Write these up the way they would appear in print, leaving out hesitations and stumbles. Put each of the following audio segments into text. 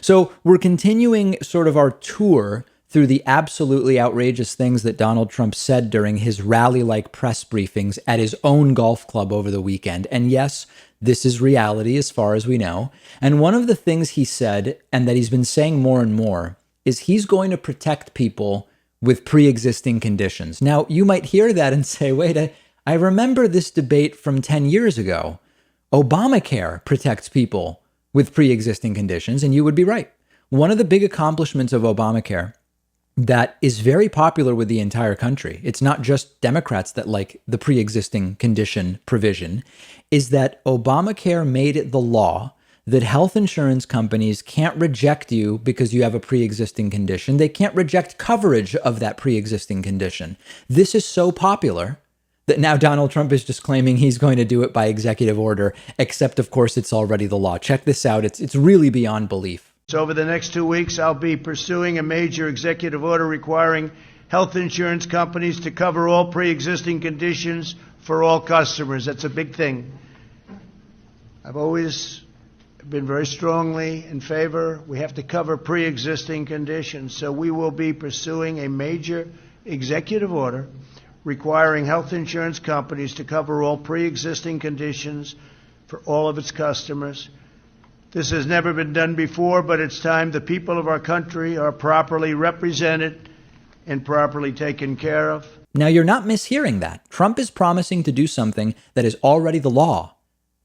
So we're continuing sort of our tour through the absolutely outrageous things that Donald Trump said during his rally-like press briefings at his own golf club over the weekend. And yes, this is reality as far as we know. And one of the things he said, and that he's been saying more and more, is he's going to protect people with pre-existing conditions. Now, you might hear that and say, wait, I remember this debate from 10 years ago. Obamacare protects people with pre-existing conditions, and you would be right. One of the big accomplishments of Obamacare that is very popular with the entire country, it's not just Democrats that like the pre-existing condition provision, is that Obamacare made it the law that health insurance companies can't reject you because you have a pre-existing condition. They can't reject coverage of that pre-existing condition. This is so popular that now Donald Trump is just claiming he's going to do it by executive order, except of course it's already the law. Check this out. It's really beyond belief. So over the next 2 weeks, I'll be pursuing a major executive order requiring health insurance companies to cover all pre-existing conditions for all customers. That's a big thing. I've always been very strongly in favor. We have to cover pre-existing conditions. So we will be pursuing a major executive order requiring health insurance companies to cover all pre-existing conditions for all of its customers. This has never been done before, but it's time the people of our country are properly represented and properly taken care of. Now, you're not mishearing that. Trump is promising to do something that is already the law,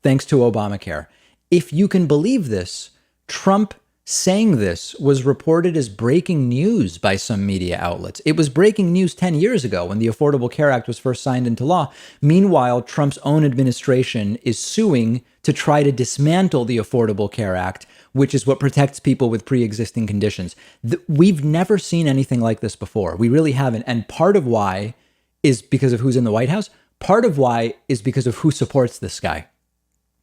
thanks to Obamacare. If you can believe this, Trump saying this was reported as breaking news by some media outlets. It was breaking news 10 years ago when the Affordable Care Act was first signed into law. Meanwhile, Trump's own administration is suing to try to dismantle the Affordable Care Act, which is what protects people with pre-existing conditions. We've never seen anything like this before. We really haven't. And part of why is because of who's in the White House. Part of why is because of who supports this guy.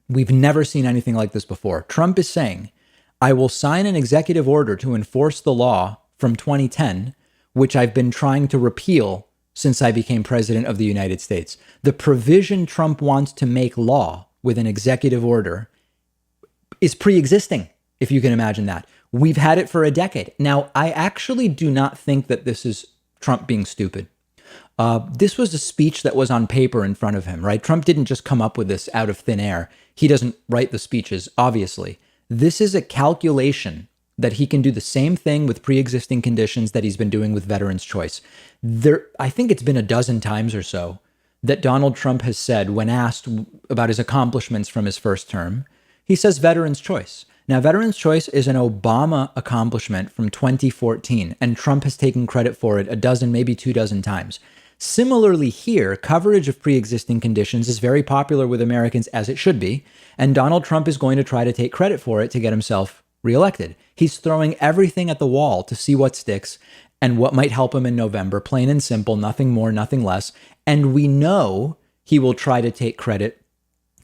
We've never seen anything like this before. Trump is saying, I will sign an executive order to enforce the law from 2010, which I've been trying to repeal since I became president of the United States. The provision Trump wants to make law with an executive order is pre-existing, if you can imagine that. We've had it for a decade. Now, I actually do not think that this is Trump being stupid. This was a speech that was on paper in front of him, right? Trump didn't just come up with this out of thin air. He doesn't write the speeches, obviously. This is a calculation that he can do the same thing with pre-existing conditions that he's been doing with Veterans' Choice. I think it's been a dozen times or so that Donald Trump has said, when asked about his accomplishments from his first term, he says Veterans' Choice. Now, Veterans' Choice is an Obama accomplishment from 2014, and Trump has taken credit for it a dozen, maybe 24 times. Similarly here, coverage of pre-existing conditions is very popular with Americans, as it should be, and Donald Trump is going to try to take credit for it to get himself reelected. He's throwing everything at the wall to see what sticks and what might help him in November, plain and simple, nothing more, nothing less. And we know he will try to take credit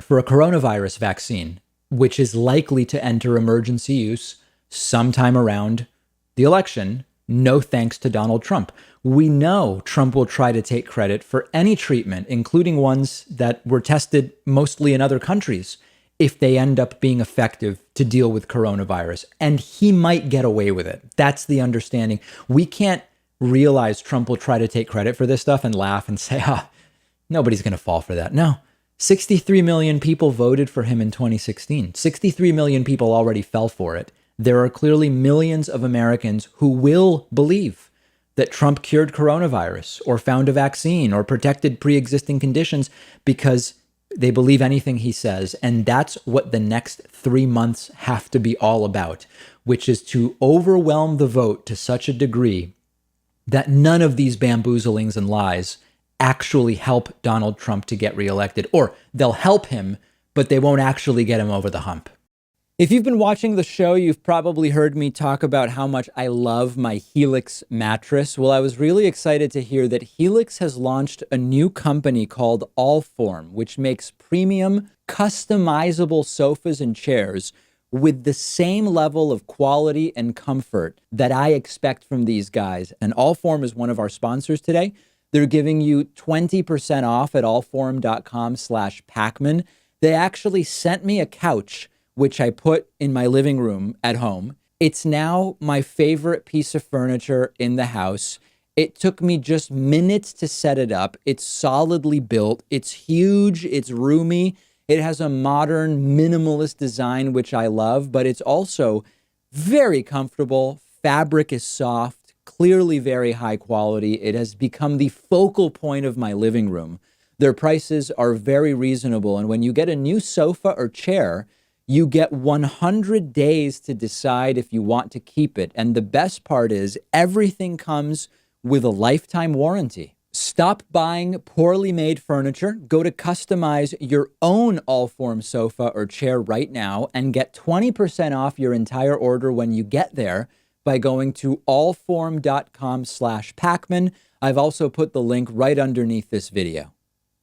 for a coronavirus vaccine, which is likely to enter emergency use sometime around the election, no thanks to Donald Trump. We know Trump will try to take credit for any treatment, including ones that were tested mostly in other countries, if they end up being effective to deal with coronavirus. And he might get away with it. That's the understanding. We can't realize Trump will try to take credit for this stuff and laugh and say, nobody's going to fall for that. No. 63 million people voted for him in 2016. 63 million people already fell for it. There are clearly millions of Americans who will believe that Trump cured coronavirus or found a vaccine or protected pre-existing conditions because they believe anything he says. And that's what the next 3 months have to be all about, which is to overwhelm the vote to such a degree that none of these bamboozlings and lies actually help Donald Trump to get reelected, or they'll help him, but they won't actually get him over the hump. If you've been watching the show, you've probably heard me talk about how much I love my Helix mattress. Well, I was really excited to hear that Helix has launched a new company called Allform, which makes premium, customizable sofas and chairs with the same level of quality and comfort that I expect from these guys. And Allform is one of our sponsors today. They're giving you 20% off at allform.com/Pakman. They actually sent me a couch, which I put in my living room at home. It's now my favorite piece of furniture in the house. It took me just minutes to set it up. It's solidly built. It's huge. It's roomy. It has a modern minimalist design, which I love, but it's also very comfortable. Fabric is soft, clearly very high quality. It has become the focal point of my living room. Their prices are very reasonable. And when you get a new sofa or chair, you get 100 days to decide if you want to keep it. And the best part is everything comes with a lifetime warranty. Stop buying poorly made furniture. Go to customize your own all-form sofa or chair right now and get 20% off your entire order when you get there by going to allform.com/Pakman. I've also put the link right underneath this video.